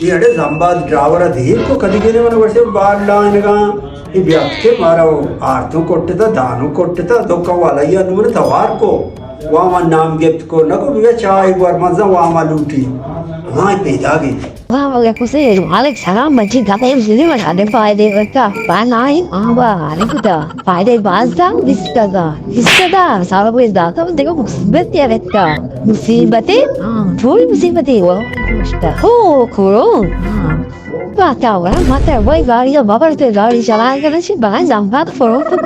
इकडे जांबाद ड्रावर अधी को कधी गेले मला वर्षे बाडला इनका ಈ ವ್ಯಕ್ತಿ ಮಾರವು ಆರ್ತು ಕೊಟ್ಟಿದ್ದ ದಾನು ಕೊಟ್ಟಿದ್ದ ದೊಕ್ಕ ವಲಯ ಅನ್ನುವ ತವಾರ್ को वामा नाम गिफ्ट को नको बिया चाय बार मजा वामा लूटी हां पैदा गई Wow, aku sih Alex sekarang macam kata yang sini macam ada faedah mereka. Panai, apa? Ada kita faedah bahasa Vistada, salah boleh dah. Tapi tengok musibat ya mereka. Musibat full musibat itu. Oh, kurang. Mata orang, mata boy gari, bapa itu gari jalan kan sih bahkan Zamyad forum tu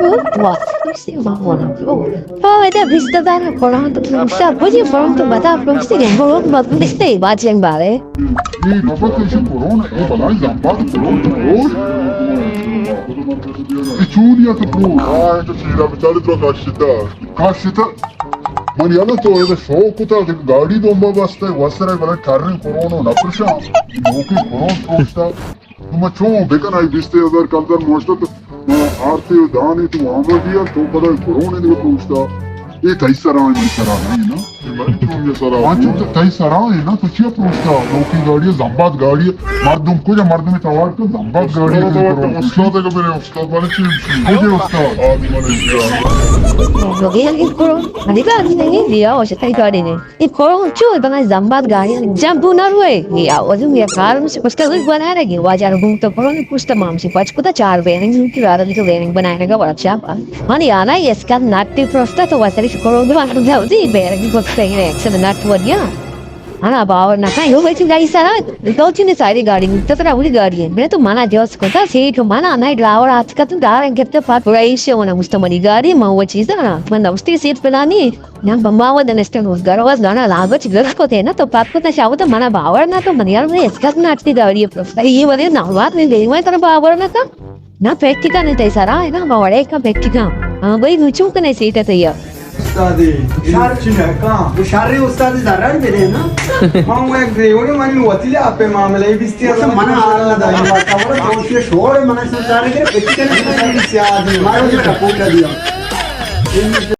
buat. Mesti mana? Oh, ada Vistada forum tu mesti. Boleh forum tu bata mesti yang forum tu mesti baca yang bare. Ini apa sih corona? Ini balai Zamyad corona. Ichuri atau pro? Ah, itu sih dah bicara tu kasih. Mani ala to ada show kuta gadi domba basta wasara bala karri corona na prasha. Moki corona posta. Tuma chon bekan ai biste adar kaldan mosta to aarte dani tu amadiya to pada corona ni posta. ये कई सारा है ना पांचों तो कई सारा है ना तो क्या पूछता लोकी गाड़ी ज़म्बाद गाड़ी मर्दों को या मर्दों में तवार तो ज़म्बाद गाड़ी उस्ताद का मेरे उस्ताद वाले चीज़ मुझे उस्ताद आदमी वाले लोग ये किस करो अधिक आदमी नहीं दिया और शक्ति गाड़ी ने ये करो चुल बना ज़म्बाद गाड़ी जंप ना हुए ये और जो मेरा कार में से कुछ का कुछ बनाया रहेगी वाजार घूम तो करो नहीं कुछ तमाम से पाँच कुछ चार बेरिंग की वाला निकल बेरिंग बनाने का बड़ा चाप मानी आना ये इसका नाट्य प्रोस्टा तो वासरी करो दो बार जाओ जी बेरिंग को सही है एक्शन नाट Wadia ana bawa nak kan yo macam gari sana itu cina sari gari itu terlalu gari मैं तो माना जो सकता sih तो माना नहीं ड्राइवर आज का तो driver yang kita part ratio mana mesti mani gari mau चीज़ ना mana mesti seat pelani yang pembawa dan setengah garawas dana lagu cigara ko teh na तो part ko tak siapa तो mana bawa na तो maniar में इसका ना आती gari ये वाले ना बात नहीं गई मैं तरह bawa ना था ना praktika नहीं था सारा है ना bawa एक का praktika हाँ भाई नुचू का नहीं सीट है तो यार उस्तादी शारचिने का शारी उस्तादी जरा मेरे ना हाँ वो एक ड्राइवर ने मनी वतीले आपे मामले ही बिस्ती है मना आला दा वातावरण दोषी शोर मना सुधार के व्यक्ति ने बिस्ती आदमी मारो जो टपोटा दिया